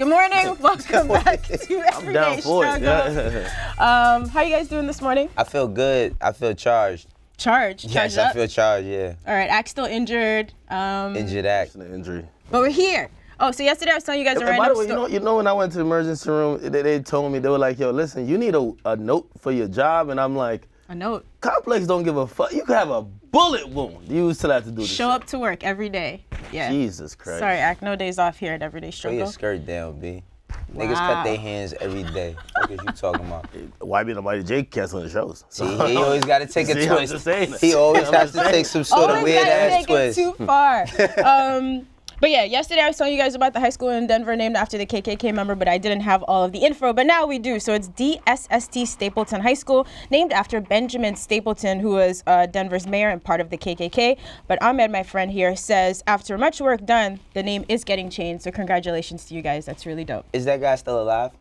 Good morning. Welcome back to Everyday Struggle. How you guys doing this morning? I feel good. I feel charged. Charged? Yes, I feel charged, yeah. All right, Act still injured. Injured Act. Injury. But we're here. Oh, so yesterday I was telling you guys a random story. By the way, you know when I went to the emergency room, they told me, they were like, yo, listen, you need a note for your job. And I'm like, a note? Complex don't give a fuck. You could have a bullet wound. You still have to do this. Show up to work every day. Yeah. Jesus Christ. Sorry, Act, no days off here at Everyday Throw Struggle. your skirt down, B. Wow. Niggas cut their hands every day. What is you talking about? YBN Almighty Jay canceling the shows. So he always got to take a See, twist. He always has to take some sort of weird ass twist. Too far. But yeah, yesterday I was telling you guys about the high school in Denver named after the KKK member, but I didn't have all of the info, but now we do. So it's DSST Stapleton High School, named after Benjamin Stapleton, who was Denver's mayor and part of the KKK. But Ahmed, my friend here, says after much work done, the name is getting changed. So congratulations to you guys. That's really dope. Is that guy still alive?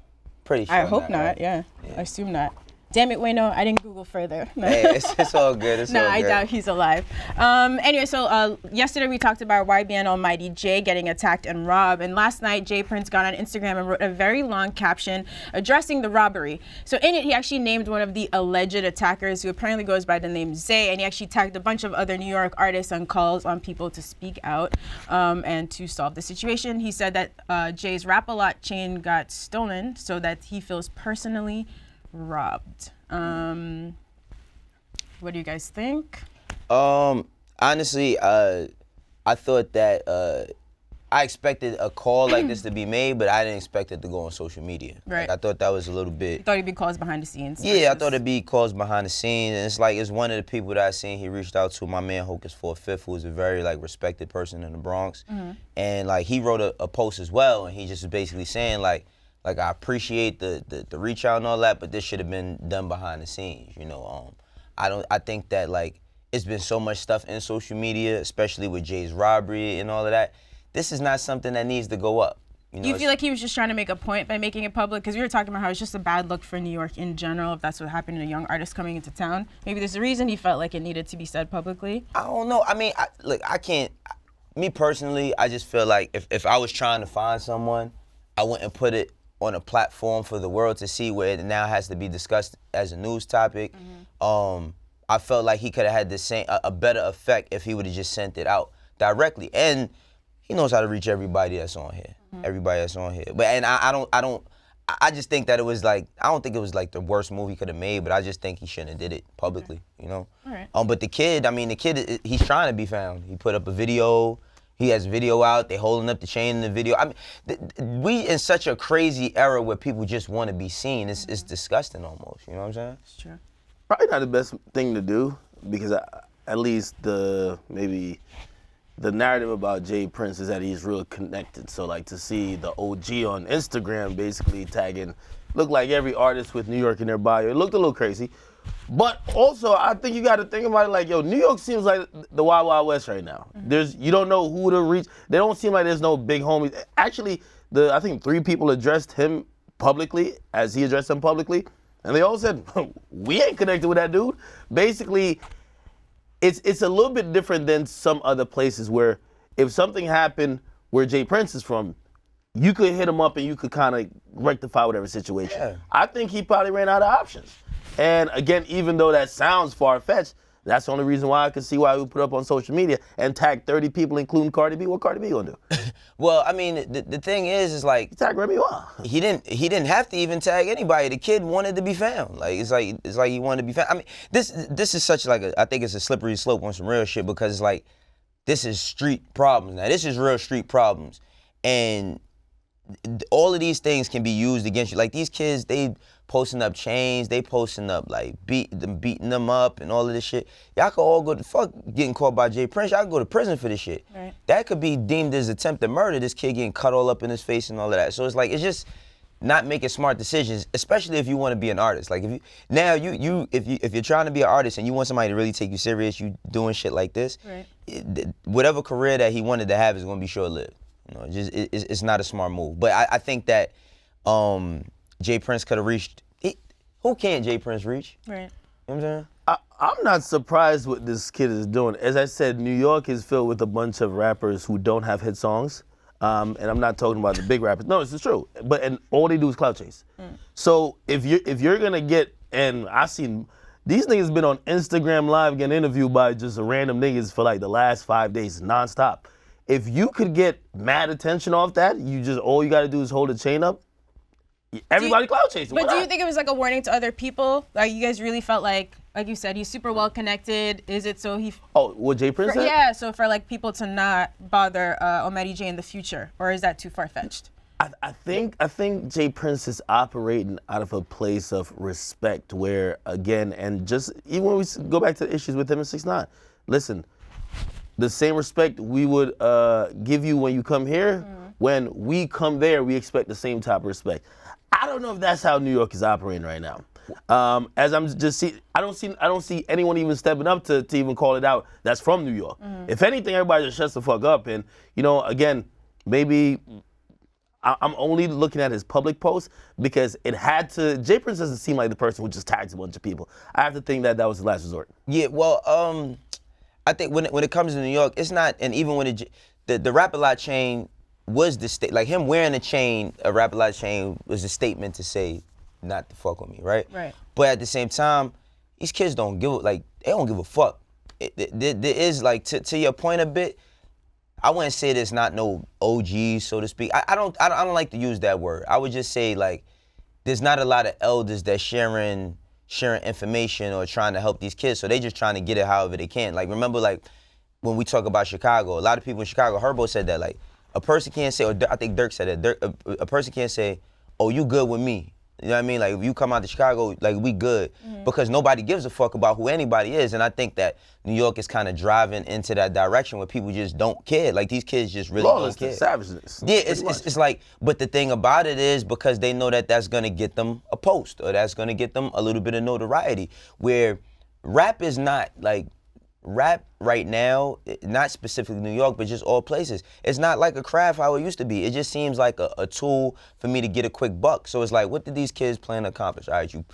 Pretty sure. I hope not, right? yeah. I assume not. Damn it, Wayno, I didn't Google further. Hey, it's all good. It's all good. I doubt he's alive. Anyway, so yesterday we talked about YBN Almighty Jay getting attacked and robbed. And last night, Jay Prince got on Instagram and wrote a very long caption addressing the robbery. So in it, he actually named one of the alleged attackers, who apparently goes by the name Zay. And he actually tagged a bunch of other New York artists and calls on people to speak out and to solve the situation. He said that Jay's Rap-A-Lot chain got stolen so that he feels personally robbed. What do you guys think? Honestly, I thought that I expected a call like this to be made, but I didn't expect it to go on social media. Right. Like, I thought that was a little bit. You thought it'd be calls behind the scenes. Yeah, I thought it'd be calls behind the scenes, and it's one of the people that I seen. He reached out to my man Hocus 4/5, who is a very respected person in the Bronx, and he wrote a post as well, and he just was basically saying like I appreciate the reach out and all that, but this should have been done behind the scenes. I think that it's been so much stuff in social media, especially with Jay's robbery and all of that. This is not something that needs to go up. Do you feel like he was just trying to make a point by making it public? Because we were talking about how it's just a bad look for New York in general, if that's what happened to a young artist coming into town. Maybe there's a reason he felt like it needed to be said publicly. I don't know. I mean, I can't. Me personally, I just feel like if I was trying to find someone, I wouldn't put it on a platform for the world to see where it now has to be discussed as a news topic. I felt like he could have had a better effect if he would have just sent it out directly. And he knows how to reach everybody that's on here. Everybody that's on here. But I just think that it was I don't think it was the worst move he could have made, but I just think he shouldn't have did it publicly, All right. But the kid, he's trying to be found. He put up a video. He has video out. They holding up the chain in the video. We in such a crazy era where people just want to be seen. It's disgusting almost. You know what I'm saying? It's true. Probably not the best thing to do, because at least maybe the narrative about Jay Prince is that he's real connected. So to see the OG on Instagram basically tagging, looked like every artist with New York in their bio. It looked a little crazy. But also, I think you got to think about it New York seems like the Wild Wild West right now. You don't know who to reach. They don't seem like there's no big homies. Actually, I think 3 people addressed him publicly as he addressed them publicly, and they all said, we ain't connected with that dude. Basically, it's a little bit different than some other places where if something happened where Jay Prince is from, you could hit him up and you could kind of rectify whatever situation. Yeah. I think he probably ran out of options. And again, even though that sounds far-fetched, that's the only reason why I could see why we put up on social media and tag 30 people, including Cardi B. What Cardi B gonna do? Well, the thing is He tagged Remy Ma. He didn't have to even tag anybody. The kid wanted to be found. It's like he wanted to be found. This is such I think it's a slippery slope on some real shit, because this is street problems. Now this is real street problems, and all of these things can be used against you. These kids, they posting up chains, they posting up beating them up and all of this shit. Y'all could all go to fuck getting caught by Jay Prince. Y'all could go to prison for this shit. Right. That could be deemed as attempted murder. This kid getting cut all up in his face and all of that. So it's just not making smart decisions, especially if you want to be an artist. If you're trying to be an artist and you want somebody to really take you serious, you doing shit like this. Right. Whatever career that he wanted to have is going to be short-lived. It's not a smart move. But I think that Jay Prince could have reached. Who can't Jay Prince reach? Right. You know what I'm saying? I'm not surprised what this kid is doing. As I said, New York is filled with a bunch of rappers who don't have hit songs. And I'm not talking about the big rappers. No, this is true. And all they do is clout chase. So if you're gonna get, and I seen these niggas been on Instagram Live getting interviewed by just random niggas for like the last 5 days nonstop. If you could get mad attention off that, all you gotta do is hold the chain up. Everybody clout chasing. But do you think it was like a warning to other people? Like you guys really felt like you said, he's super well connected. Is it so he? Oh, what Jay Prince said? Yeah, so for like people to not bother Almighty Jay in the future, or is that too far fetched? I think Jay Prince is operating out of a place of respect, where again, and just even when we go back to the issues with him and 6ix9ine, listen, the same respect we would give you when you come here, when we come there, we expect the same type of respect. I don't know if that's how New York is operating right now. As I'm just I don't see anyone even stepping up to even call it out. That's from New York. If anything, everybody just shuts the fuck up. And again, maybe I'm only looking at his public posts because it had to. Jay Prince doesn't seem like the person who just tags a bunch of people. I have to think that was his last resort. Yeah, well, I think when it comes to New York, it's not, and even when the Rap-A-Lot chain was the state, like him wearing a Rap-A-Lot chain was a statement to say not to fuck with me, right? Right. But at the same time, these kids don't give they don't give a fuck. There is like to your point a bit. I wouldn't say there's not no OGs, so to speak. I don't like to use that word. I would just say like there's not a lot of elders that sharing information or trying to help these kids. So they just trying to get it however they can. Like remember like when we talk about Chicago, a lot of people in Chicago, Herbo said that like a person can't say, or I think Dirk said that, a person can't say, oh, you good with me. You know what I mean? Like if you come out to Chicago, like we good, because nobody gives a fuck about who anybody is. And I think that New York is kind of driving into that direction where people just don't care. Like these kids just really don't care. Savageness. Yeah, it's like, but the thing about it is because they know that that's gonna get them a post or that's gonna get them a little bit of notoriety. Where rap is not like, rap right now, not specifically New York, but just all places. It's not like a craft how it used to be. It just seems like a tool for me to get a quick buck. So it's like, what did these kids plan to accomplish? All right, you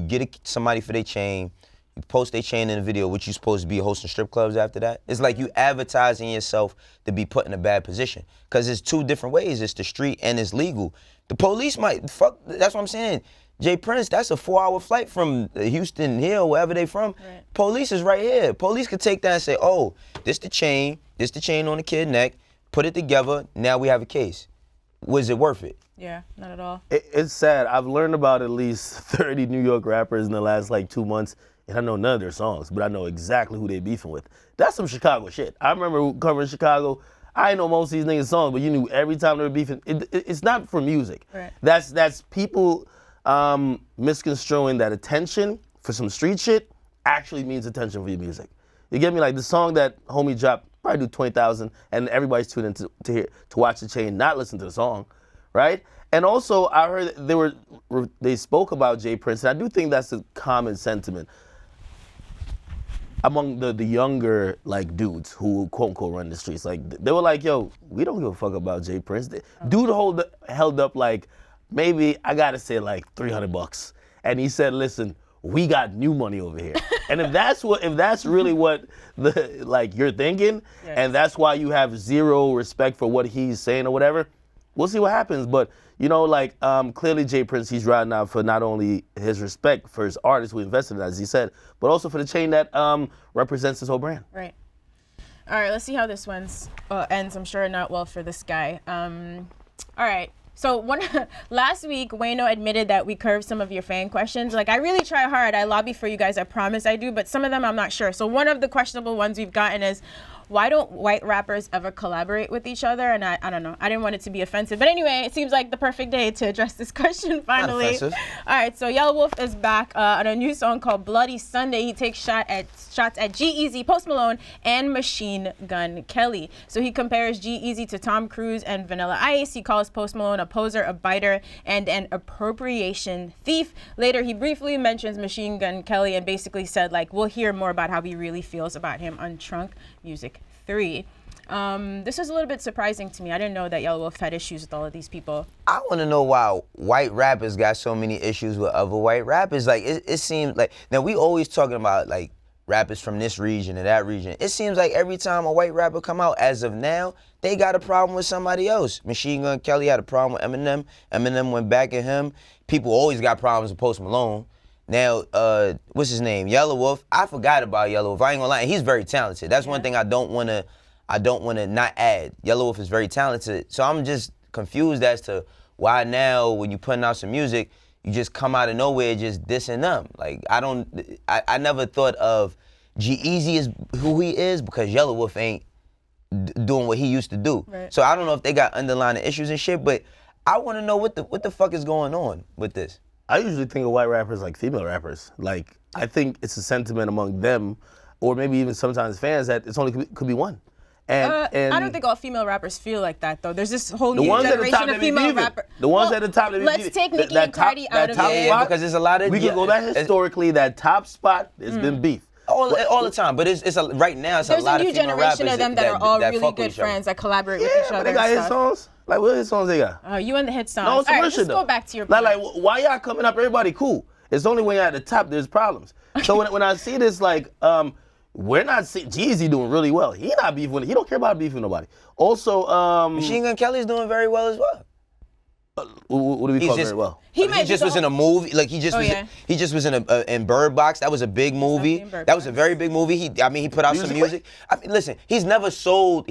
get somebody for their chain, you post their chain in a video, which you supposed to be hosting strip clubs after that. It's like you advertising yourself to be put in a bad position. Because it's two different ways. It's the street and it's legal. The police might, fuck, that's what I'm saying. Jay Prince, that's a 4-hour flight from Houston here, wherever they from. Right. Police is right here. Police could take that and say, oh, this the chain on the kid's neck, put it together, now we have a case. Was it worth it? Yeah, not at all. It's sad. I've learned about at least 30 New York rappers in the last like 2 months, and I know none of their songs, but I know exactly who they beefing with. That's some Chicago shit. I remember covering Chicago. I know most of these niggas' songs, but you knew every time they were beefing. It's not for music. Right. That's people misconstruing that attention for some street shit actually means attention for your music. You get me? Like the song that homie dropped probably do 20,000, and everybody's tuned in to watch the chain, not listen to the song, right? And also I heard that they spoke about Jay Prince, and I do think that's a common sentiment among the younger like dudes who quote unquote run the streets. Like they were like, yo, we don't give a fuck about Jay Prince. Dude held up like, maybe I gotta say like $300, and he said, "Listen, we got new money over here." And if that's really what you're thinking, yes, and that's why you have zero respect for what he's saying or whatever, we'll see what happens. But clearly Jay Prince, he's riding out for not only his respect for his artists who invested in it, as he said, but also for the chain that represents his whole brand. Right. All right. Let's see how this one ends. I'm sure not well for this guy. All right. So last week, Wayno admitted that we curved some of your fan questions. Like, I really try hard. I lobby for you guys. I promise I do. But some of them, I'm not sure. So one of the questionable ones we've gotten is, why don't white rappers ever collaborate with each other? And I don't know. I didn't want it to be offensive. But anyway, it seems like the perfect day to address this question finally. Not offensive. All right, so Yelawolf is back on a new song called Bloody Sunday. He takes shots at G-Eazy, Post Malone, and Machine Gun Kelly. So he compares G-Eazy to Tom Cruise and Vanilla Ice. He calls Post Malone a poser, a biter, and an appropriation thief. Later, he briefly mentions Machine Gun Kelly and basically said, like, we'll hear more about how he really feels about him on Trunk Music 3. This was a little bit surprising to me. I didn't know that Yelawolf had issues with all of these people. I want to know why white rappers got so many issues with other white rappers. Like, it seems like, now we always talking about, like, rappers from this region and that region. It seems like every time a white rapper come out, as of now, they got a problem with somebody else. Machine Gun Kelly had a problem with Eminem. Eminem went back at him. People always got problems with Post Malone. Now, what's his name? Yelawolf. I forgot about Yelawolf. I ain't gonna lie. He's very talented. That's one thing I don't wanna not add. Yelawolf is very talented. So I'm just confused as to why now, when you putting out some music, you just come out of nowhere just dissing them. Like, I never thought of G-Eazy as who he is because Yelawolf ain't doing what he used to do. Right. So I don't know if they got underlying issues and shit, but I want to know what the fuck is going on with this. I usually think of white rappers like female rappers. Like, I think it's a sentiment among them, or maybe even sometimes fans, that it's only could be one. And I don't think all female rappers feel like that, though. There's this whole the new ones at the top generation of that be female beefing. rappers. The ones at the top that be Let's beefing. take Nicki That and Cardi top- out that of top it. Yeah, spot, because there's a lot of... we can go back historically, that top spot has been beef. All the time, but right now it's There's a lot a new of female generation rappers of them that are all really fuck with good each other. friends that collaborate with Yeah, each but other. they got and hit stuff. songs. Like, what hit songs they got? You and the hit songs. No, All some right, real let's shit, go though. back to your point. Like, why y'all coming up? Everybody cool. It's only when you're at the top there's problems. So when I see this, like, we're not seeing G-Eazy doing really well. He not beefing with, he don't care about beefing with nobody. Also, Machine Gun Kelly's doing very well as well. what do we call very well? He He might just be was the in a movie. Like he just was in Bird Box. That was a big movie. in Bird That was a Box. very big movie. He put out some music. I mean, listen, he's never sold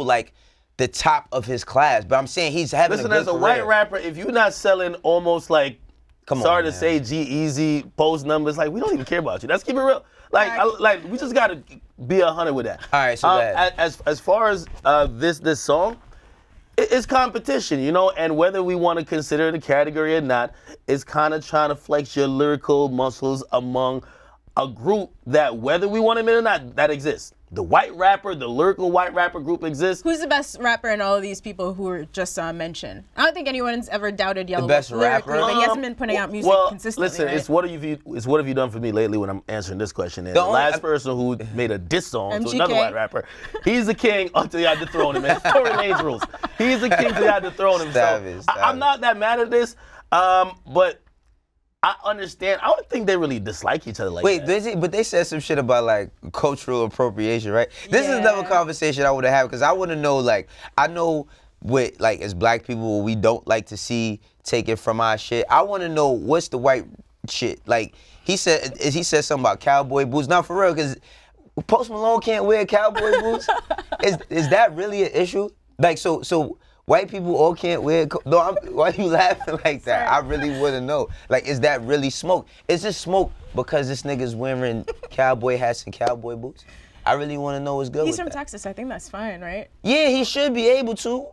like the top of his class. But I'm saying he's having Listen, a good as a career. white rapper, if you're not selling almost like, sorry to man. say, G-Eazy post numbers, like, we don't even care about you. Let's keep it real. Like, we just gotta be 100 with that. All right, so bad. as far as this song, it's competition, you know, and whether we want to consider it a category or not, it's kind of trying to flex your lyrical muscles among a group that, whether we want to admit it or not, that exists. The white rapper, the lyrical white rapper group exists. Who's the best rapper in all of these people who were just mentioned? I don't think anyone's ever doubted Yelawolf best lyrically, rapper? but he hasn't been putting out music Well, consistently. listen, right? it's what have you done for me lately when I'm answering this question? And the only- last person who made a diss song to MGK. another white rapper, he's the king until you dethrone him, man. Tory Lanez rules. He's the king until you dethrone him. Savage, So I'm not that mad at this, but I understand. I don't think they really dislike each other like Wait, that. but they said some shit about like cultural appropriation, right? This is another Yeah. conversation I would have had because I want to know, like, I know with like as black people we don't like to see taken from our shit. I want to know what's the white shit. Like he said something about cowboy boots. Not for real, because Post Malone can't wear cowboy boots. Is that really an issue? Like so. White people all can't wear. Why are you laughing like that? I really want to know. Like, is that really smoke? Is this smoke because this nigga's wearing cowboy hats and cowboy boots? I really want to know what's good He's with from that. Texas. I think that's fine, right? Yeah, he should be able to.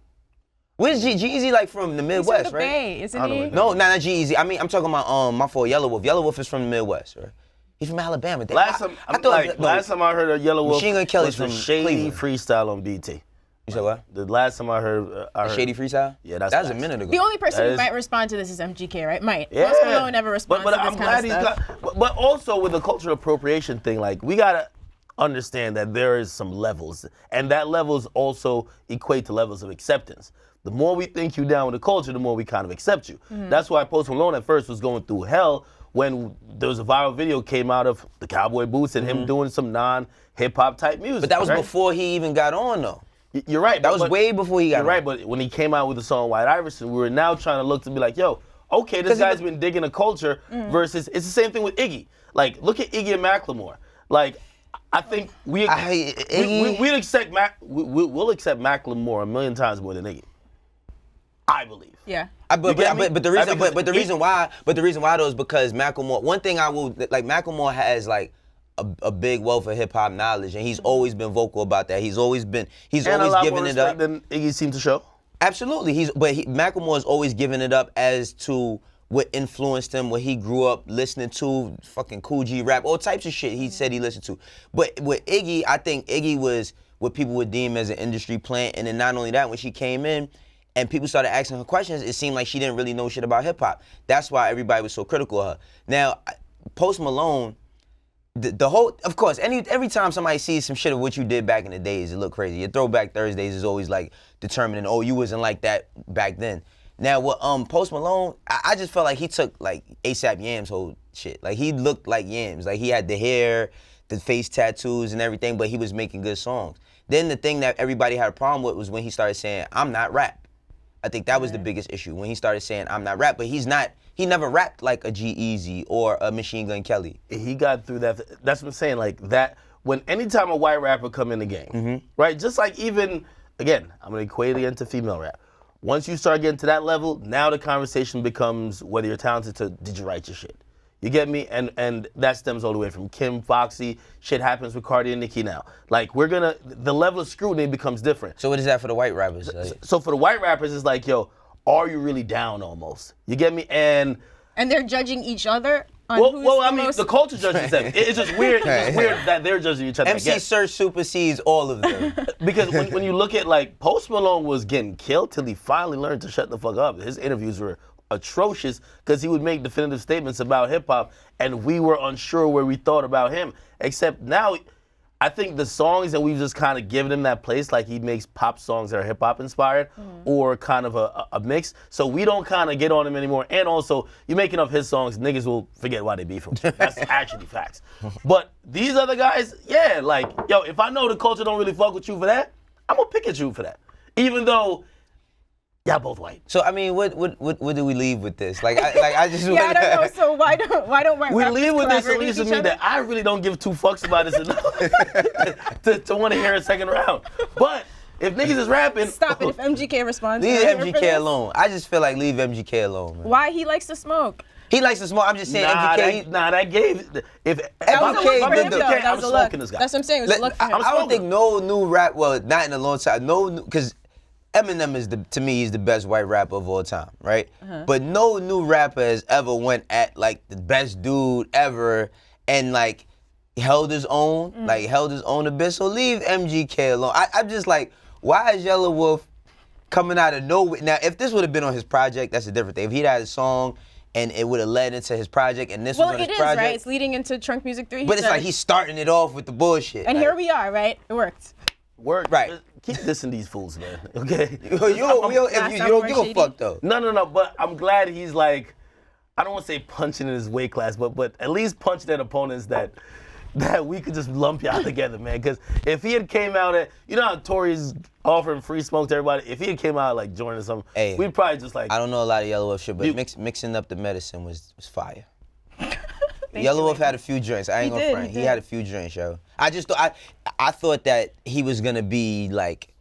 Where's G-Eazy, like from the He's Midwest, from the right? Bay, isn't I don't he? know. No, not G-Eazy. I mean, I'm talking about my fault, Yelawolf. Yelawolf is from the Midwest, right? He's from Alabama. Last time I heard of Yelawolf Machine Gun Kelly's was the from shady Cleveland. freestyle on BT. You said what? The last time I heard, Shady freestyle? Yeah, that's that was a facts. minute ago. The only person That who is- might respond to this is MGK, right? Might. Yeah. Post Malone never responds but to this I'm kind glad of he's stuff. got. But also with the cultural appropriation thing, like we gotta understand that there is some levels, and that levels also equate to levels of acceptance. The more we think you down with the culture, the more we kind of accept you. That's why Post Malone at first was going through hell when there was a viral video came out of the cowboy boots and him doing some non-hip hop type music. But that was right? before he even got on, though. You're right. That was way before he got You're on. right, but when he came out with the song White Iverson, we were now trying to look to be like, yo, okay, this guy's been digging a culture versus, it's the same thing with Iggy. Like, look at Iggy and Macklemore. Like, I think we'd accept we'll accept Macklemore a million times more than Iggy. I believe. Yeah. But the reason why though is because Macklemore. One thing I will like, Macklemore has like a big wealth of hip hop knowledge, and he's always been vocal about that. He's always And a lot giving more it up. respect than Iggy seemed to show. Absolutely, Macklemore is always giving it up as to what influenced him, what he grew up listening to, fucking Cool G rap, all types of shit he said he listened to. But with Iggy, I think Iggy was what people would deem as an industry plant, and then not only that, when she came in and people started asking her questions, it seemed like she didn't really know shit about hip hop. That's why everybody was so critical of her. Now, Post Malone, the whole, of course, every time somebody sees some shit of what you did back in the days, it look crazy. Your Throwback Thursdays is always like determining, oh, you wasn't like that back then. Now with Post Malone, I just felt like he took like ASAP Yams whole shit. Like he looked like Yams. Like he had the hair, the face tattoos and everything, but he was making good songs. Then the thing that everybody had a problem with was when he started saying, I'm not rap. I think that was the biggest issue, when he started saying, I'm not rap, but he never rapped like a G-Eazy or a Machine Gun Kelly. He got through that. That's what I'm saying, like that, when anytime a white rapper come in the game, right? Just like even, again, I'm gonna equate it into female rap. Once you start getting to that level, now the conversation becomes whether you're talented to, did you write your shit? You get me? And that stems all the way from Kim, Foxy, shit happens with Cardi and Nicki now. Like the level of scrutiny becomes different. So what is that for the white rappers? So for the white rappers, it's like, yo, are you really down almost? You get me? And they're judging each other on well, I mean, the culture judges them. It's just weird. It's just weird that they're judging each other. MC Search supersedes all of them. Because when you look at, like, Post Malone was getting killed till he finally learned to shut the fuck up. His interviews were atrocious because he would make definitive statements about hip hop, and we were unsure where we thought about him. Except now, I think the songs that we've just kind of given him that place, like he makes pop songs that are hip hop inspired or kind of a mix. So we don't kind of get on him anymore. And also, you make enough his songs, niggas will forget why they beef him. That's actually facts. But these other guys, yeah, like, yo, if I know the culture don't really fuck with you for that, I'm gonna pick at you for that. Even though y'all both white. So I mean, what do we leave with this? Like I just I don't know. So why don't white we rappers leave with this at collaborate least with to me each that I really don't give two fucks about this enough to want to hear a second round. But if niggas is rapping, Stop it if MGK responds. leave Are you here for MGK this? alone. I just feel like leave MGK alone, man. Why he likes to smoke? He likes to smoke. I'm just saying MGK. that gave. If That was a MGK look for him, did though. the- That I'm was a look. smoking this guy. That's what I'm saying. It was a look for him. I don't think no new rap. Well, not in a long time. No, because Eminem is to me, he's the best white rapper of all time, right? But no new rapper has ever went at like the best dude ever and like held his own, a bit. So leave MGK alone. I'm just like, why is Yelawolf coming out of nowhere? Now, if this would have been on his project, that's a different thing. If he'd had a song and it would have led into his project and this was on his project. Well, it is, right? It's leading into Trunk Music 3. But it's like he's starting it off with the bullshit. And like, here we are, right? It worked. Right. Keep dissing these fools, man. Okay. You don't give a fuck though. No. But I'm glad he's like, I don't want to say punching in his weight class, but at least punching at opponents that we could just lump y'all together, man. Because if he had came out at, you know how Tory's offering free smoke to everybody. If he had came out like joining something, we'd probably just like. I don't know a lot of Yelawolf shit, but mixing up the medicine was fire. Yelawolf had a few joints. I ain't gonna front. He had a few joints, yo. I thought that he was gonna be like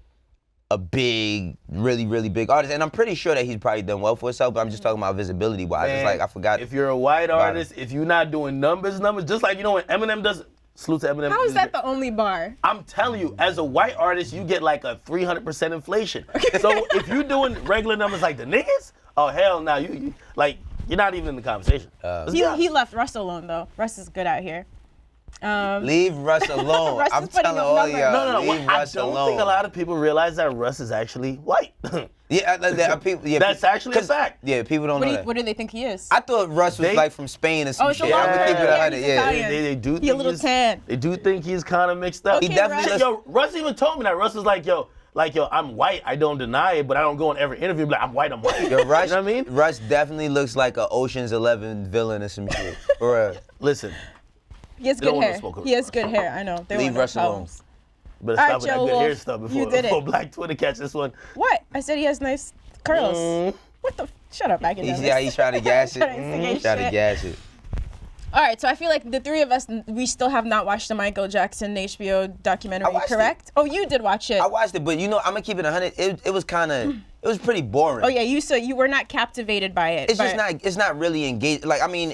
a big, really, really big artist, and I'm pretty sure that he's probably done well for himself. But I'm just talking about visibility wise. It's like I forgot. If you're a white artist, if you're not doing numbers, just like you know when Eminem does. Salute to Eminem. How is that the only bar? I'm telling you, as a white artist, you get like a 300% inflation. So if you're doing regular numbers like the niggas, oh hell no, you like. You're not even in the conversation. He left Russ alone, though. Russ is good out here. Leave Russ alone. Russ I'm is putting telling up all numbers. y'all, No. leave I Russ don't alone. think a lot of people realize that Russ is actually white. Yeah, people. Yeah, That's actually a fact. Yeah, people don't know that. What do they think he is? I thought Russ was like from Spain or some it's a shit. long I'm gonna keep it hair. 100. He's Yeah. Italian. They do He a think little tan. They do think he's kind of mixed up. Okay, He definitely Russ. Yo, Russ even told me that. Russ was like, yo, I'm white. I don't deny it, but I don't go in every interview and be like, I'm white. Yo, Russ, you know what I mean? Russ definitely looks like an Ocean's 11 villain or some shit. For real. Listen, He has don't good wanna hair. smoke with He has good hair. I know. They Leave want Russ alone. problems. better All stop right, with that good Yelawolf, hair stuff you did before it. Black Twitter catch this one. What? I said he has nice curls. What the? Shut up, You see how he's trying to gas it? Trying to instigate Trying to shit. gas it. All right, so I feel like the three of us, we still have not watched the Michael Jackson HBO documentary, watched correct? Oh, you did watch it. I watched it, but you know, I'm gonna keep it 100. It was kind of, it was pretty boring. Oh yeah, you were not captivated by it. It's just not. It's not really engaged. Like I mean,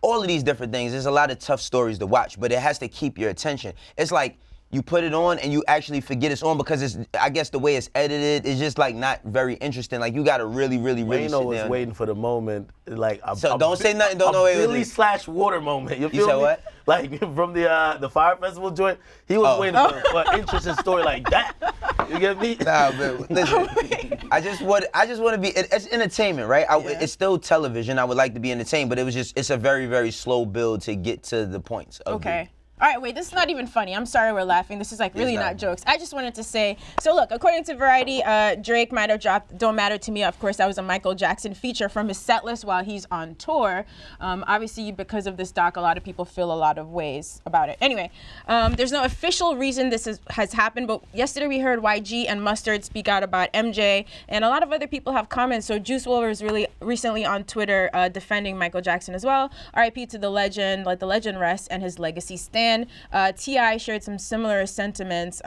all of these different things. There's a lot of tough stories to watch, but it has to keep your attention. It's like you put it on and you actually forget it's on because it's. I guess the way it's edited is just like not very interesting. Like you gotta really Wayno sit was down. waiting for the moment, like So don't say nothing. Don't know Billy / Water moment. You feel said me? what? Like from the Fire Festival joint, he was waiting for an interesting story like that. You get me? Nah, but listen, I just want to be. It's entertainment, right? It's still television. I would like to be entertained, but it's a very, very slow build to get to the points. Okay. All right, wait, this is not even funny. I'm sorry we're laughing. This is like really not jokes. I just wanted to say, so look, according to Variety, Drake might have dropped Don't Matter to Me. Of course, that was a Michael Jackson feature from his set list while he's on tour. Obviously, because of this doc, a lot of people feel a lot of ways about it. Anyway, there's no official reason this has happened, but yesterday we heard YG and Mustard speak out about MJ, and a lot of other people have comments. So Juice WRLD was really recently on Twitter defending Michael Jackson as well. R.I.P. to the legend, let the legend rest, and his legacy stand. T.I. shared some similar sentiments,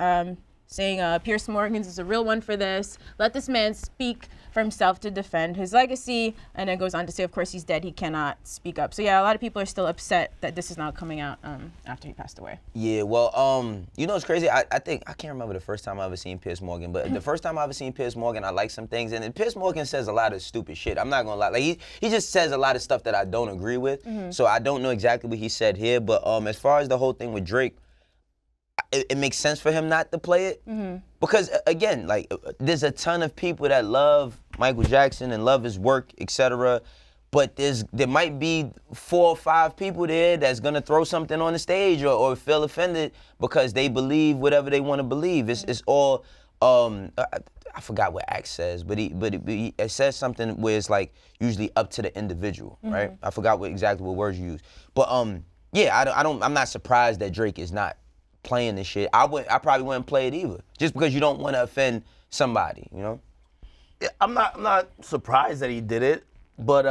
saying Pierce Morgan's is a real one for this. Let this man speak for himself to defend his legacy. And then goes on to say, of course, he's dead. He cannot speak up. So, yeah, a lot of people are still upset that this is not coming out after he passed away. Yeah, well, you know what's crazy? I think, I can't remember the first time I ever seen Pierce Morgan, but the first time I ever seen Pierce Morgan, I like some things. And then Pierce Morgan says a lot of stupid shit. I'm not going to lie. Like, he just says a lot of stuff that I don't agree with. So I don't know exactly what he said here. But as far as the whole thing with Drake, it makes sense for him not to play it. Because, again, like, there's a ton of people that love Michael Jackson and love his work, etc. But there might be 4 or 5 people there that's going to throw something on the stage or feel offended because they believe whatever they want to believe. It's all, I forgot what Axe says, but it says something where it's, like, usually up to the individual, right? I forgot exactly what words you use. But, yeah, I'm not surprised that Drake is not playing this shit. I probably wouldn't play it either, just because you don't want to offend somebody, you know? Yeah, I'm not surprised that he did it, but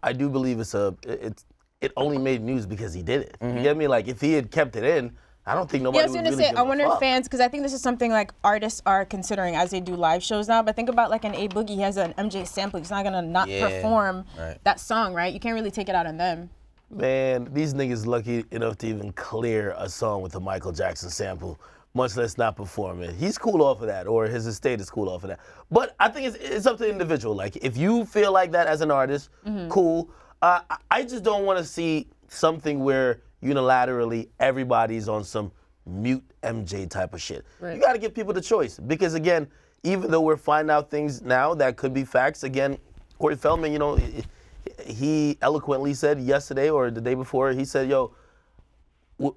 I do believe it only made news because he did it. You get me? Like, if he had kept it in, I don't think nobody would really give a fuck. I wonder if fans, because I think this is something like artists are considering as they do live shows now, but think about like an A Boogie, he has an MJ sample, he's not gonna not perform that song, right? You can't really take it out on them. Man, these niggas lucky enough to even clear a song with a Michael Jackson sample, much less not perform it. He's cool off of that, or his estate is cool off of that. But I think it's up to the individual. Like, if you feel like that as an artist, cool. I just don't want to see something where unilaterally everybody's on some mute MJ type of shit. You got to give people the choice. Because, again, even though we're finding out things now that could be facts, again, Corey Feldman, you know, he eloquently said yesterday or the day before, he said, yo,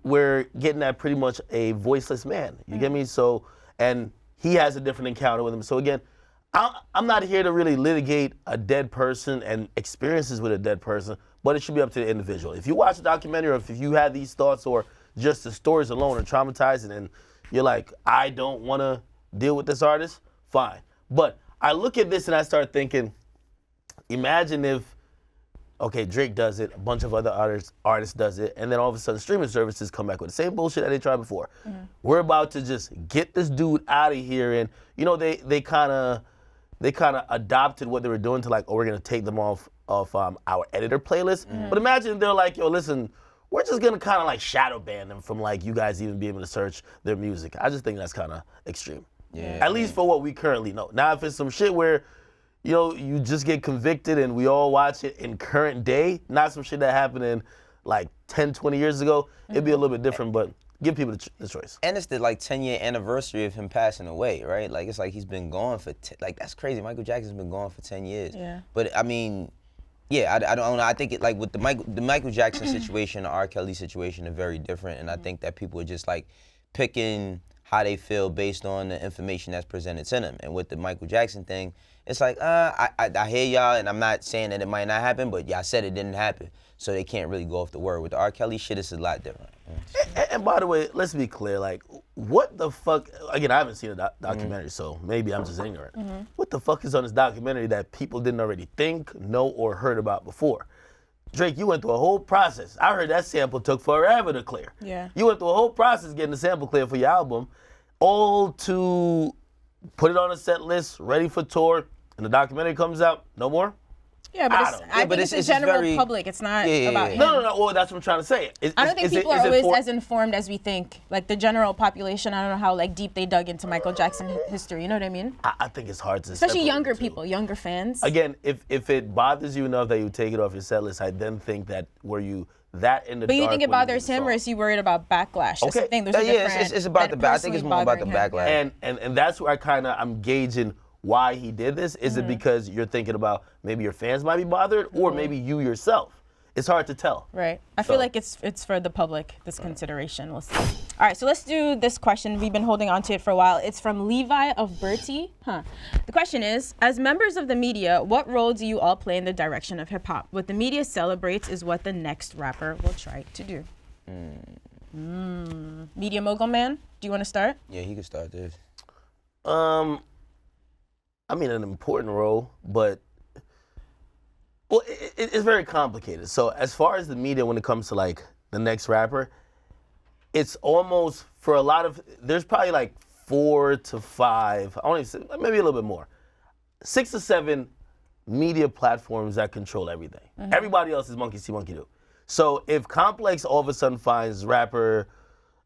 we're getting at pretty much a voiceless man. You get me? So, and he has a different encounter with him. So again, I'm not here to really litigate a dead person and experiences with a dead person, but it should be up to the individual. If you watch the documentary or if you have these thoughts or just the stories alone are traumatizing and you're like, I don't want to deal with this artist, fine. But I look at this and I start thinking, imagine if, okay, Drake does it, a bunch of other artists does it, and then all of a sudden streaming services come back with the same bullshit that they tried before. We're about to just get this dude out of here, and you know they kind of adopted what they were doing to like, oh, we're gonna take them off our editor playlist. But imagine they're like, yo, listen, we're just gonna kind of like shadow ban them from like you guys even being able to search their music. I just think that's kind of extreme. Yeah. At least for what we currently know. Now, if it's some shit where you know, you just get convicted and we all watch it in current day, not some shit that happened in like 10, 20 years ago, it'd be a little bit different, but give people the choice. And it's the like 10-year anniversary of him passing away, right? Like, it's like he's been gone for, like, that's crazy. Michael Jackson's been gone for 10 years. Yeah. But I mean, yeah, I don't know. I think it, like with the Michael Jackson situation, the R. Kelly situation are very different. And I think that people are just like picking how they feel based on the information that's presented to them. And with the Michael Jackson thing, it's like, I hear y'all, and I'm not saying that it might not happen, but y'all said it didn't happen. So they can't really go off the word. With the R. Kelly shit, it's a lot different. And by the way, let's be clear, like, what the fuck, again, I haven't seen a documentary, so maybe I'm just ignorant. What the fuck is on this documentary that people didn't already think, know, or heard about before? Drake, you went through a whole process. I heard that sample took forever to clear. Yeah. You went through a whole process getting the sample clear for your album, all to put it on a set list, ready for tour, and the documentary comes out, no more? Yeah, but I think it's the general public. It's not about him. No. Well, that's what I'm trying to say. I don't think people are always as informed as we think. Like the general population, I don't know how like deep they dug into Michael Jackson history. You know what I mean? I think it's hard to. Especially younger people, younger fans. Again, if it bothers you enough that you take it off your set list, I then think that were you that in the dark. But you think it bothers him, or is he worried about backlash? That's the thing. There's a difference. It's about the. I think it's more about the backlash. And that's where I'm gauging why he did this. Is it because you're thinking about maybe your fans might be bothered, or maybe you yourself? it's hard to tell. Right. I feel like it's for the public, this consideration. We'll see. All right, so let's do this question. We've been holding on to it for a while. It's from Levi of Bertie. The question is, as members of the media, what role do you all play in the direction of hip-hop? What the media celebrates is what the next rapper will try to do. Media mogul man, do you want to start? Yeah, he can start this. I mean, an important role, but well, it's very complicated. So as far as the media, when it comes to like the next rapper, it's almost for a lot of, there's probably like 4 to 5, I want to say maybe a little bit more, 6 to 7 media platforms that control everything. Everybody else is monkey see, monkey do. So if Complex all of a sudden finds rapper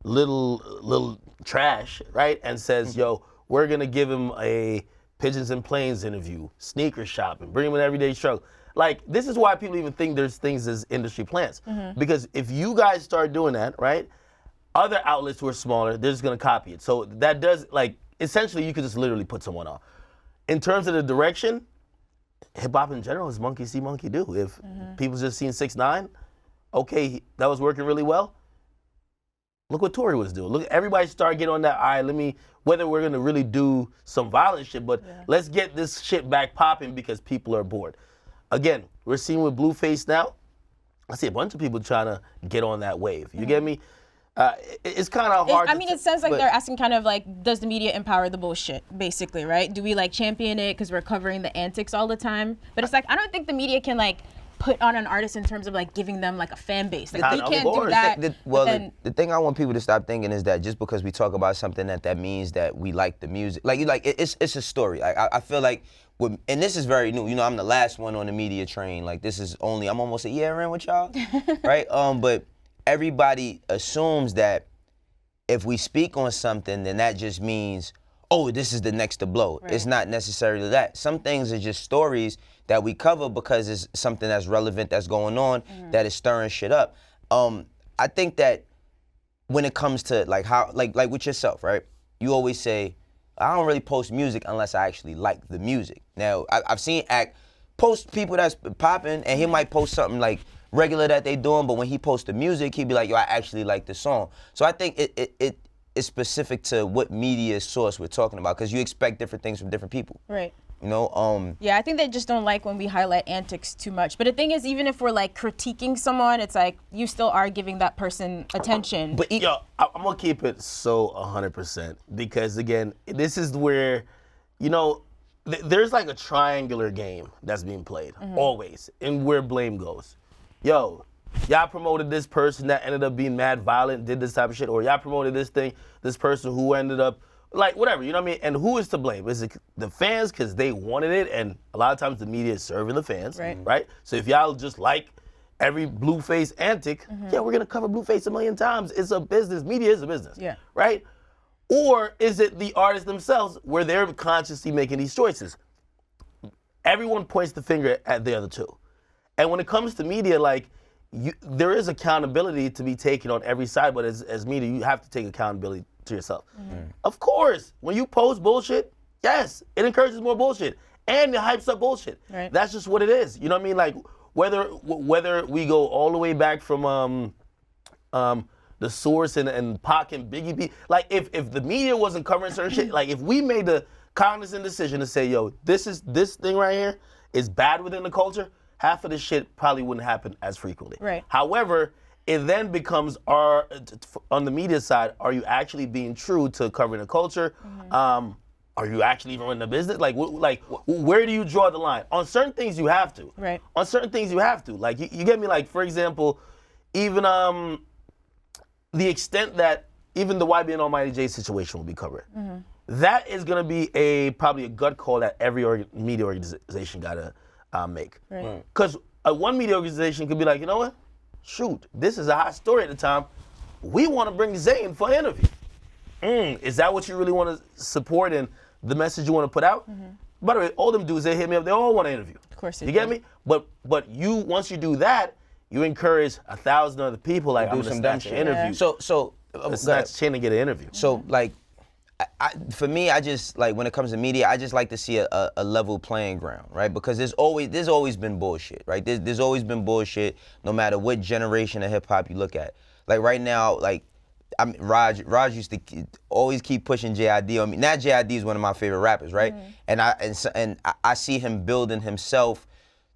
Little Trash, right, and says, yo, we're gonna give him a Pigeons and Planes interview, sneaker shopping, bring him an everyday struggle. Like, this is why people even think there's things as industry plans. Because if you guys start doing that, right, other outlets who are smaller, they're just gonna copy it. So that does, like, essentially you could just literally put someone on. In terms of the direction, hip hop in general is monkey see, monkey do. If people just seen 6ix9ine, okay, that was working really well. Look what Tory was doing. Look, everybody started getting on that, all right, whether we're gonna really do some violent shit, but let's get this shit back popping because people are bored. Again, we're seeing with Blueface now, I see a bunch of people trying to get on that wave. You get me? It's kind of hard. It sounds like they're asking kind of like, does the media empower the bullshit, basically, right? Do we like champion it because we're covering the antics all the time? But it's like, I don't think the media can like put on an artist in terms of like giving them like a fan base. Like they can't do that. The thing I want people to stop thinking is that just because we talk about something that means that we like the music. Like it's a story. Like I feel like, and this is very new. You know, I'm the last one on the media train. Like I'm almost a year in with y'all, right? But everybody assumes that if we speak on something, then that just means, oh, this is the next to blow. Right. It's not necessarily that. Some things are just stories that we cover because it's something that's relevant that's going on that is stirring shit up. I think that when it comes to like how, like with yourself, right? You always say, I don't really post music unless I actually like the music. Now, I've seen Act post people that's popping, and he might post something like regular that they doing, but when he posts the music, he'd be like, yo, I actually like the song. So I think it is specific to what media source we're talking about, because you expect different things from different people. Right. You know, yeah, I think they just don't like when we highlight antics too much. But the thing is, even if we're like critiquing someone, it's like you still are giving that person attention. But yo, I'm gonna keep it so 100% because again, this is where, you know, there's like a triangular game that's being played always, and where blame goes. Yo, y'all promoted this person that ended up being mad violent, did this type of shit, or y'all promoted this person who ended up like whatever, you know what I mean? And who is to blame? Is it the fans because they wanted it? And a lot of times the media is serving the fans, right? So if y'all just like every Blueface antic, yeah, we're gonna cover Blueface a million times. It's a business. Media is a business, right? Or is it the artists themselves where they're consciously making these choices? Everyone points the finger at the other two. And when it comes to media, like, there is accountability to be taken on every side, but as media, you have to take accountability to yourself. Of course, when you post bullshit, yes, it encourages more bullshit, and it hypes up bullshit. Right. That's just what it is. You know what I mean? Like, whether we go all the way back from the Source and Pac and Biggie P, like if the media wasn't covering certain shit, like if we made the cognizant decision to say, yo, this thing right here is bad within the culture, half of this shit probably wouldn't happen as frequently. Right. However, it then becomes on the media side, are you actually being true to covering the culture? Are you actually even running the business? Like where do you draw the line? On certain things you have to. Right. On certain things you have to. Like you get me, like for example, even the extent that even the YBN Almighty Jay situation will be covered. That is gonna be probably a gut call that every media organization gotta make. Right. Because one media organization could be like, you know what? Shoot, this is a hot story at the time. We want to bring Zayn for an interview. Is that what you really want to support and the message you want to put out? By the way, all them dudes, they hit me up, they all want to interview. Of course they do. You get me? But once you do that, you encourage 1,000 other people, like, I'm going to snatch an interview. So snatch chin and get an interview. So, like, for me, I just like when it comes to media, I just like to see a level playing ground, right? Because there's always been bullshit, right? There's always been bullshit, no matter what generation of hip hop you look at. Like right now, like Raj used to always keep pushing J.I.D. on me. Now J.I.D. is one of my favorite rappers, right? And I see him building himself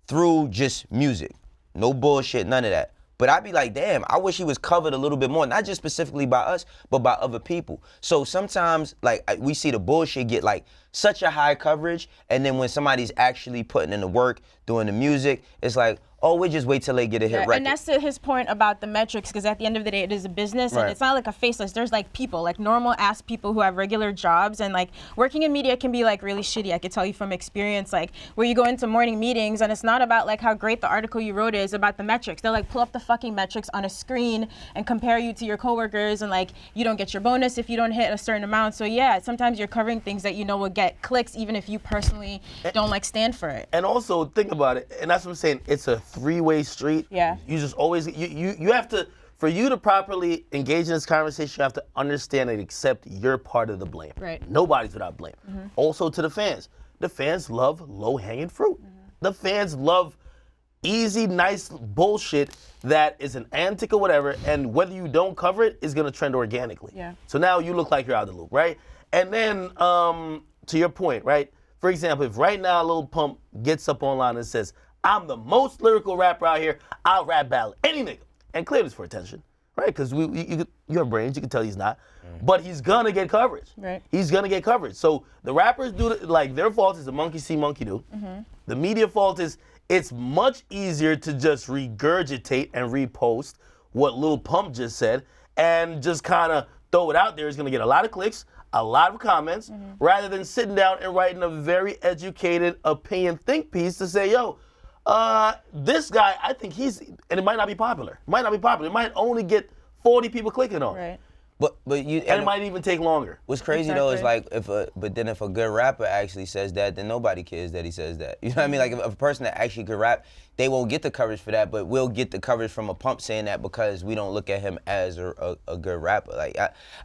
through just music, no bullshit, none of that. But I'd be like, damn, I wish he was covered a little bit more, not just specifically by us, but by other people. So sometimes, like, we see the bullshit get, like, such a high coverage, and then when somebody's actually putting in the work, doing the music, it's like, oh, we just wait till they get a hit record. And that's his point about the metrics, because at the end of the day, it is a business, and it's not like a faceless. There's like people, like normal-ass people who have regular jobs, and like working in media can be like really shitty. I could tell you from experience, like where you go into morning meetings, and it's not about like how great the article you wrote is, about the metrics. They'll like pull up the fucking metrics on a screen and compare you to your coworkers, and like you don't get your bonus if you don't hit a certain amount. So yeah, sometimes you're covering things that you know will get clicks, even if you personally don't like stand for it. And also think about it, and that's what I'm saying. It's a three-way street. Yeah. You just always you have to, for you to properly engage in this conversation, you have to understand and accept your part of the blame. Right. Nobody's without blame. Also to the fans love low-hanging fruit. The fans love easy, nice bullshit that is an antic or whatever, and whether you don't cover it, is gonna trend organically. Yeah. So now you look like you're out of the loop, right? And then to your point, right? For example, if right now Lil Pump gets up online and says, I'm the most lyrical rapper out here, I'll rap battle any nigga. And clearly it's for attention, right? Because you have brains, you can tell he's not. But he's gonna get coverage. Right. He's gonna get coverage. So the rappers do, like, their fault is the monkey see, monkey do. The media fault is it's much easier to just regurgitate and repost what Lil Pump just said and just kind of throw it out there. It's gonna get a lot of clicks, a lot of comments, rather than sitting down and writing a very educated opinion think piece to say, yo, this guy, I think he's, and it might not be popular. It might only get 40 people clicking on it. Right. But And it might even take longer. What's crazy though is like if a good rapper actually says that, then nobody cares that he says that. You know what I mean? Like if a person that actually could rap, they won't get the coverage for that, but we'll get the coverage from a Pump saying that because we don't look at him as a good rapper. Like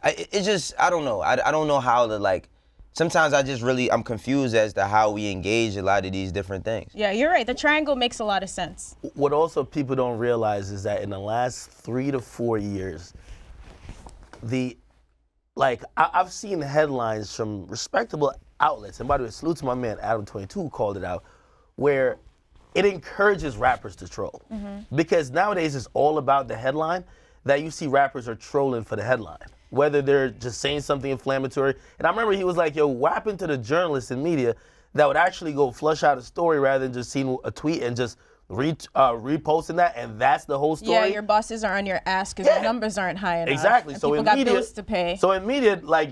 it's just, I don't know. I don't know how to like. Sometimes I'm confused as to how we engage a lot of these different things. Yeah, you're right. The triangle makes a lot of sense. What also people don't realize is that in the last 3 to 4 years, I've seen headlines from respectable outlets, and by the way, salute to my man Adam22 who called it out, where it encourages rappers to troll. Because nowadays it's all about the headline, that you see rappers are trolling for the headline, whether they're just saying something inflammatory. And I remember he was like, yo, what happened to the journalists in media that would actually go flush out a story rather than just seeing a tweet and just reposting that, and that's the whole story? Yeah, your bosses are on your ass because your numbers aren't high enough. Exactly. And so people in got media, bills to pay. So in media, like,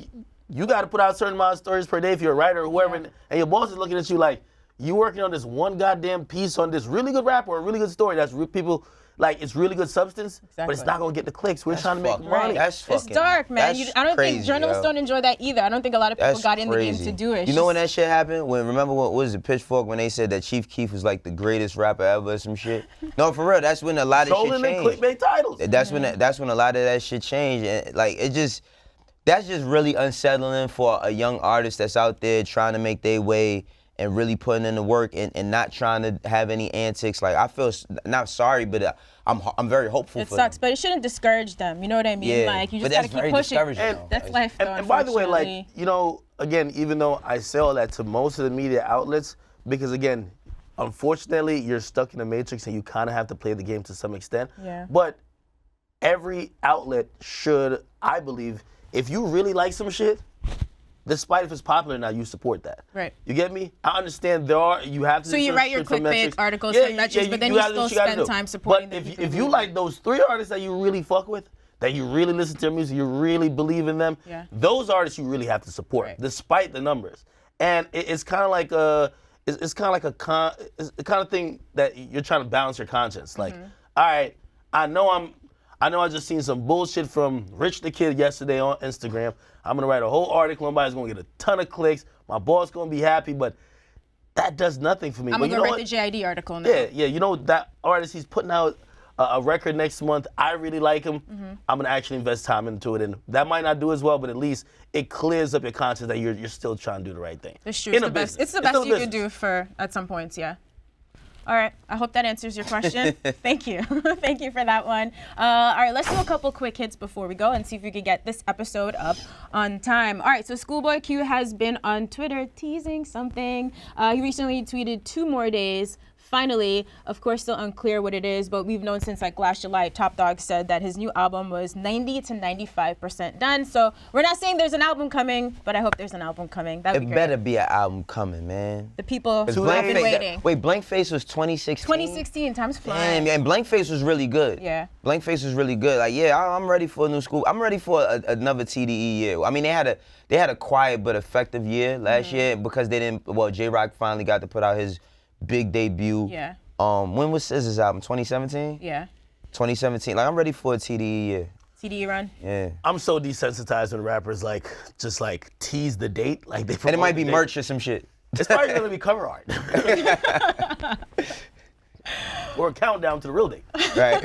you got to put out a certain amount of stories per day if you're a writer or whoever, and your boss is looking at you like, you working on this one goddamn piece on this really good rap or a really good story that's people, like, it's really good substance, but it's not going to get the clicks. We're trying to make money. It's dark, man. I don't think journalists don't enjoy that either. I don't think a lot of people got in the game to do it. You know when that shit happened? Remember what was it, Pitchfork, when they said that Chief Keef was like the greatest rapper ever or some shit? No, for real, that's when a lot of shit changed. Clickbait titles. That's when a lot of that shit changed. And like that's just really unsettling for a young artist that's out there trying to make their way and really putting in the work and not trying to have any antics. Like, I feel not sorry, but I'm very hopeful for them. It sucks, but it shouldn't discourage them. You know what I mean? Yeah, like, you but just gotta keep pushing. That's life, though, and by the way, like, you know, again, even though I say all that to most of the media outlets, because again, unfortunately, you're stuck in a matrix and you kind of have to play the game to some extent. Yeah. But every outlet should, I believe, if you really like some shit, despite if it's popular or not, you support that. Right. You get me? I understand you have to. So you write your clickbait articles for metrics, but then you still spend time supporting them. But if you like those 3 artists that you really fuck with, that you really listen to their music, you really believe in them, those artists you really have to support, despite the numbers. And it's kind of like it's kind of the kind of thing that you're trying to balance your conscience. Like, all right, I know I just seen some bullshit from Rich the Kid yesterday on Instagram. I'm gonna write a whole article, nobody's gonna get a ton of clicks, my boss gonna be happy, but that does nothing for me. I'm gonna go write the J.I.D. article now. Yeah, you know, that artist, he's putting out a record next month, I really like him, Mm-hmm. I'm gonna actually invest time into it, and that might not do as well, but at least it clears up your conscience that you're still trying to do the right thing. It's true. In It's a the best. business. It's the best still a you could business. do for at some points. Yeah. All right. I hope that answers your question. Thank you. Thank you for that one. All right. Let's do a couple quick hits before we go and see if we could get this episode up on time. All right. So Schoolboy Q has been on Twitter teasing something. He recently tweeted 2 more days. Finally, of course, still unclear what it is, but we've known since like last July, Top Dog said that his new album was 90 to 95% done. So we're not saying there's an album coming, but I hope there's an album coming. That would be It great. better be an album coming, man. The people have Blank been Face- waiting. Wait, Blank Face was 2016? 2016, time's flying. Damn, and Blank Face was really good. Yeah. Blank Face was really good. Like, yeah, I'm ready for a new school. I'm ready for another TDE year. I mean, they had a quiet but effective year last year because they didn't. Well, J-Rock finally got to put out his big debut. Yeah. When was SZA's album? 2017. Yeah. 2017. Like, I'm ready for a TDE year. TDE run. Yeah. I'm so desensitized when rappers just tease the date, like they. And it might be promote the date. merch or some shit. It's probably gonna be cover art. Or a countdown to the real date. Right.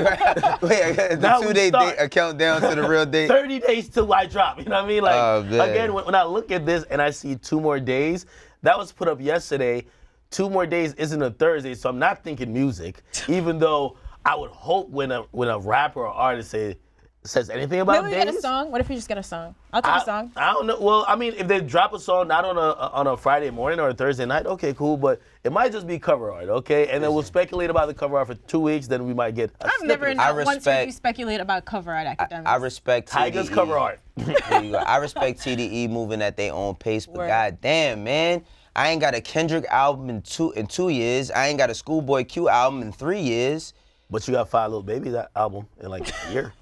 Wait, Now the we 2-day start. date, a countdown to the real date. 30 days till I drop. You know what I mean? Like, Oh, man. again, when I look at this and I see 2 more days, that was put up yesterday. 2 more days isn't a Thursday, so I'm not thinking music. Even though I would hope when a rapper or artist says anything about Maybe we days. get a song. What if we just get a song? I'll take a song. I don't know. Well, I mean, if they drop a song not on a Friday morning or a Thursday night, okay, cool. But it might just be cover art, okay? And then we'll speculate about the cover art for 2 weeks. Then we might get. I've never once heard respect- you speculate about cover art academics. I respect Tiger's TDE. cover art. There you go. I respect TDE moving at their own pace, but Word. goddamn, man, I ain't got a Kendrick album in 2 years. I ain't got a Schoolboy Q album in 3 years. But you got Five Little Baby that album in like a year.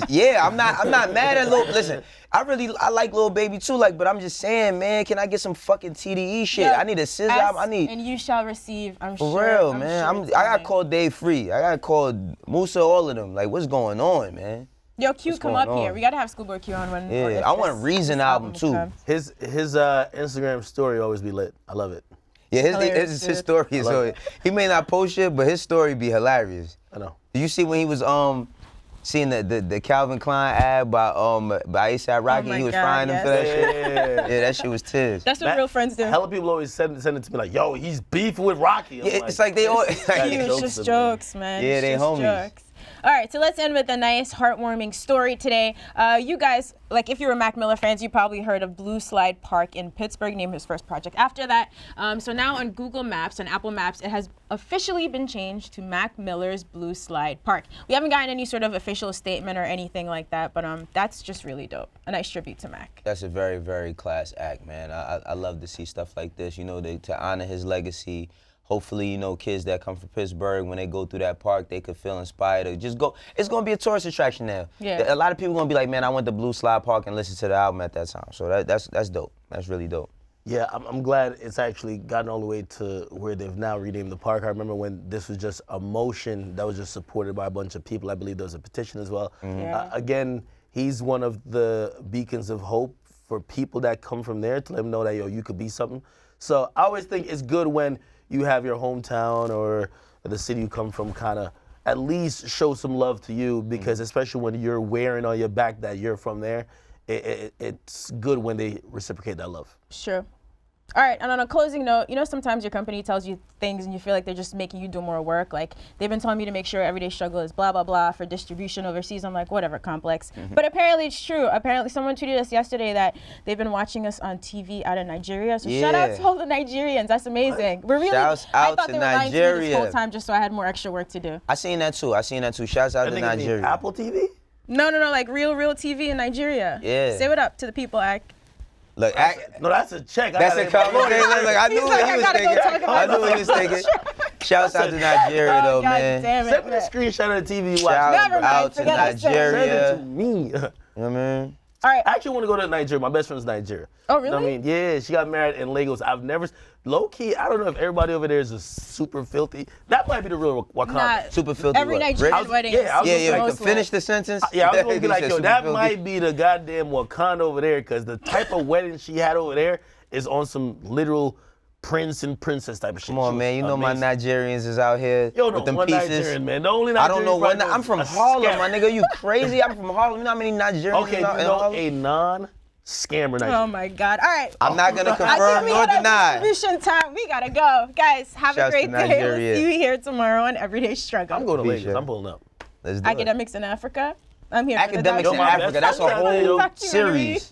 Yeah, I'm not mad at Lil. Listen, I like Lil Baby too. Like, but I'm just saying, man, can I get some fucking TDE shit? Yeah, I need a SZA ask album. I need. And you shall receive. I'm For sure. real, I'm man. sure it's I got coming. called Dave Free. I got called Musa, all of them. Like, what's going on, man? Yo, Q, What's come going up here. on? We gotta have Schoolboy Q on when. Yeah, if I want a this- Reason this album, too. comes. His Instagram story always be lit. I love it. Yeah, Hilarious, his dude. story is love so. it. He may not post shit, but his story be hilarious. I know. Did you see when he was seeing the Calvin Klein ad by ASAP Rocky? my He was God, frying him yes. for that shit. Yeah. Yeah, that shit was tears. That's what real friends do. Hella people always send it to me like, yo, he's beefing with Rocky. I'm Yeah, it's like they all. That Q, is it's just to me. jokes, man. Yeah, It's they just homies. jokes. All right, so let's end with a nice, heartwarming story today. You guys, like if you were Mac Miller fans, you probably heard of Blue Slide Park in Pittsburgh, named his first project after that. So now on Google Maps and Apple Maps, it has officially been changed to Mac Miller's Blue Slide Park. We haven't gotten any sort of official statement or anything like that, but that's just really dope. A nice tribute to Mac. That's a very, very class act, man. I love to see stuff like this. You know, to honor his legacy. Hopefully, you know, kids that come from Pittsburgh, when they go through that park, they could feel inspired to just go. It's going to be a tourist attraction now. Yeah. A lot of people going to be like, man, I went to Blue Slide Park and listened to the album at that time. So that's dope. That's really dope. Yeah, I'm glad it's actually gotten all the way to where they've now renamed the park. I remember when this was just a motion that was just supported by a bunch of people. I believe there was a petition as well. Yeah. Again, he's one of the beacons of hope for people that come from there to let them know that, yo, you could be something. So I always think it's good when you have your hometown or the city you come from kind of at least show some love to you, because especially when you're wearing on your back that you're from there, it's good when they reciprocate that love. Sure. All right, and on a closing note, you know, sometimes your company tells you things and you feel like they're just making you do more work. Like, they've been telling me to make sure Everyday Struggle is blah, blah, blah for distribution overseas. I'm like, whatever, complex. But apparently it's true. Apparently someone tweeted us yesterday that they've been watching us on TV out of Nigeria. So shout out Yeah. to all the Nigerians. That's amazing. We're really, Shouts I out thought to they were lying to me this Nigeria. whole time just so I had more extra work to do. I seen that too. Shouts out I to think it's Nigeria. Apple TV? No, like real TV in Nigeria. Yeah. Say what up to the people, Ak. Look, No, that's a check. I that's gotta a get my couple. Look, lawyer. I knew He's what like, he I was gotta go thinking. talk about I knew what he was thinking. Shouts out to Nigeria, though, Oh, God man. damn it. Send me the screenshot of the TV you watch. Shout Never mind, out to forget I said it. Send it Nigeria. to me. You know what I mean? All right. I actually want to go to Nigeria. My best friend's Nigeria. Oh, You know what I really? mean? Yeah, she got married in Lagos. I've never, low key, I don't know if everybody over there is just super filthy. That might be the real Wakanda. Nah, Super filthy. every what? Nigerian Rich? wedding yeah, I was is Yeah, most finish lit. the sentence. Yeah, I was gonna be You like, said yo, super that filthy. might be the goddamn Wakanda over there, because the type of wedding she had over there is on some literal prince and princess type of shit. Come on, man. You know my Amazing. Nigerians is out here Yo, no, with them one pieces. Nigerian, man. The only I don't know Nigerian one. I'm from Harlem, my nigga. You crazy? I'm from Harlem. You know how many Nigerians Okay, is you out in know Harlem? a non-scammer Nigerian. Oh my God. All right. I'm not gonna I confirm think we nor hit our deny. distribution time. We gotta go. Guys, have Shouts a to great day. We'll Nigeria. see you here tomorrow on Everyday Struggle. I'm going to Be Lagos. sure. I'm pulling up. Let's do it. Academics in Africa. I'm here Academics for in the Africa. That's a Yo, whole documentary. series.